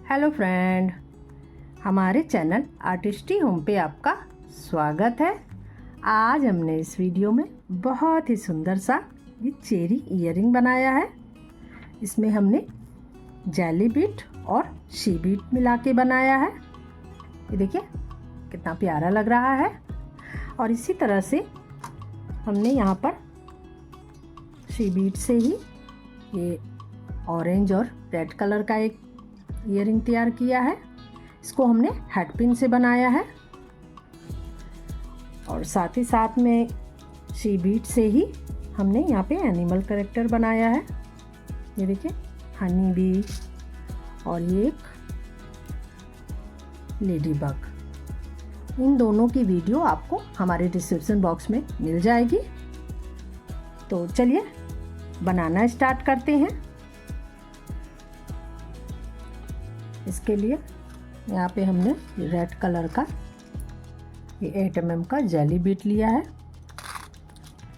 Hello friend, हमारे channel आर्टिस्टी home पे आपका स्वागत है। आज हमने इस वीडियो में बहुत ही सुंदर सा ये चेरी इयररिंग बनाया है। इसमें हमने जेली बीट और शी बीट मिला के बनाया है। ये देखिए कितना प्यारा लग रहा है। और इसी तरह से हमने यहाँ पर शी बीट से ही ये ऑरेंज और रेड कलर का एक इयररिंग तैयार किया है। इसको हमने हेड पिन से बनाया है और साथ ही साथ में शी बीट से ही हमने यहाँ पे एनिमल कैरेक्टर बनाया है। ये देखिए हनी बी और ये एक लेडी बग। इन दोनों की वीडियो आपको हमारे डिस्क्रिप्शन बॉक्स में मिल जाएगी। तो चलिए बनाना स्टार्ट करते हैं। इसके लिए यहाँ पे हमने रेड कलर का ये 8 mm का जेली बीट लिया है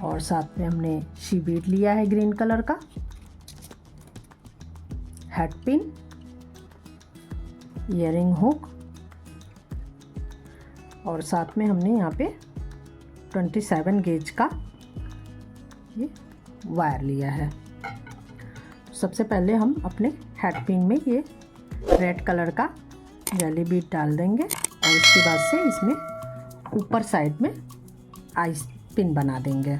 और साथ में हमने शी बीट लिया है ग्रीन कलर का, हेड पिन, इयररिंग हुक और साथ में हमने यहाँ पे 27 गेज का ये वायर लिया है। तो सबसे पहले हम अपने हेड पिन में ये रेड कलर का जेली बीट डाल देंगे और उसके बाद से इसमें ऊपर साइड में आइस पिन बना देंगे।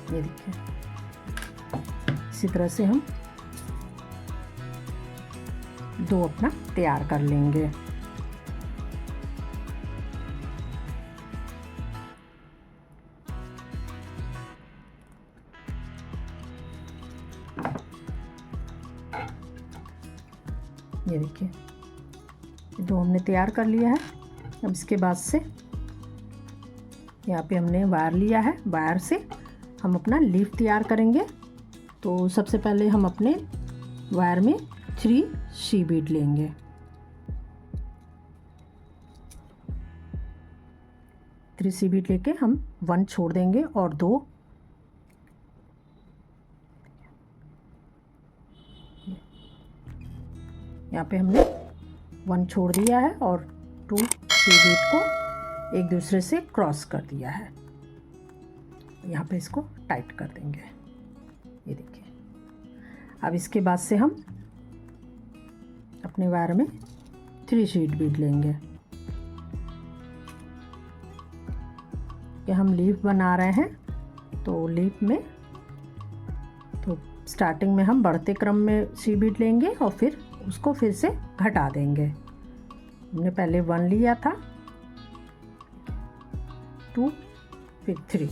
ये देखिए इसी तरह से हम दो अपना तैयार कर लेंगे। ये देखिए दो हमने तैयार कर लिया है। अब इसके बाद से यहाँ पे हमने वायर लिया है, वायर से हम अपना लीफ तैयार करेंगे। तो सबसे पहले हम अपने वायर में 3 शी बीट लेंगे। थ्री शी बीट लेके हम 1 छोड़ देंगे और 2 यहाँ पे हमने 1 छोड़ दिया है और 2 शी बीट को एक दूसरे से क्रॉस कर दिया है। यहाँ पे इसको टाइट कर देंगे। ये देखिए अब इसके बाद से हम अपने वायर में 3 शी बीट लेंगे कि हम लीफ बना रहे हैं। तो लीफ में तो स्टार्टिंग में हम बढ़ते क्रम में शी बीट लेंगे और फिर उसको फिर से घटा देंगे। हमने पहले 1 लिया था, 2 फिर 3।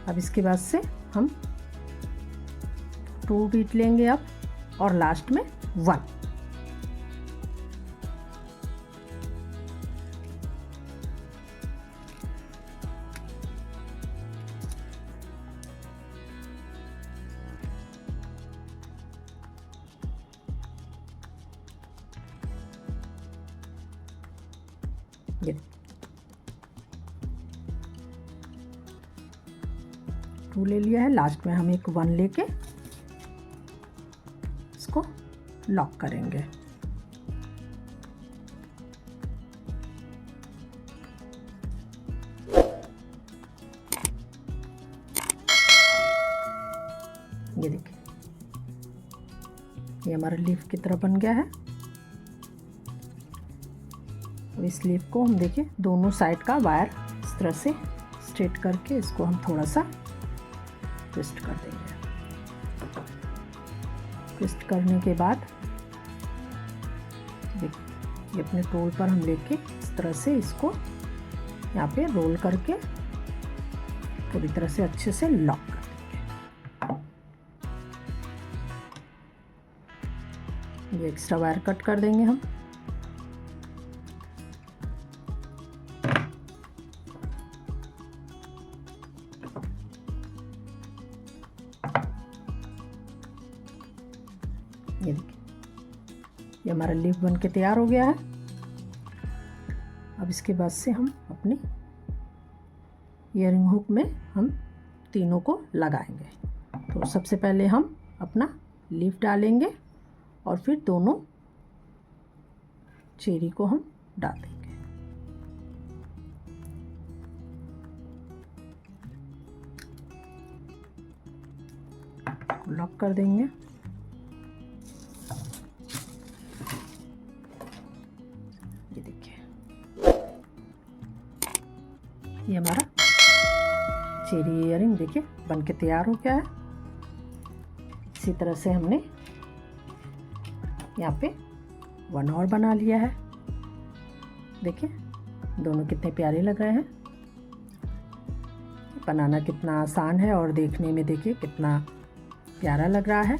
अब इसके बाद से हम 2 बीट लेंगे अब और लास्ट में 1। ये 2 ले लिया है, लास्ट में हम एक 1 लेके इसको लॉक करेंगे। ये देखिए ये हमारा लीफ की तरह बन गया है। अब इस लीफ को हम देखिए दोनों साइड का वायर इस तरह से स्ट्रेट करके इसको हम थोड़ा सा ट्विस्ट कर देंगे। ट्विस्ट करने के बाद देखिए ये अपने टूल पर हम लेके इस तरह से इसको यहाँ पे रोल करके पूरी तरह से अच्छे से लॉक कर देंगे। ये एक्स्ट्रा वायर कट कर देंगे हम। ये हमारा लीफ बन के तैयार हो गया है। अब इसके बाद से हम अपने ईयरिंग हुक में हम तीनों को लगाएंगे। तो सबसे पहले हम अपना लीफ डालेंगे और फिर दोनों चेरी को हम डाल देंगे। लॉक कर देंगे। ये देखिए, ये हमारा चेरी ईयरिंग देखिए बन के तैयार हो गया है। इसी तरह से हमने यहाँ पे वन और बना लिया है। देखिए दोनों कितने प्यारे लग रहे हैं। बनाना कितना आसान है और देखने में देखिए कितना प्यारा लग रहा है।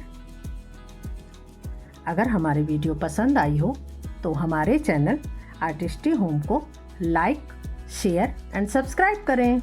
अगर हमारी वीडियो पसंद आई हो तो हमारे चैनल आर्टिस्टी होम को लाइक, शेयर एंड सब्सक्राइब करें।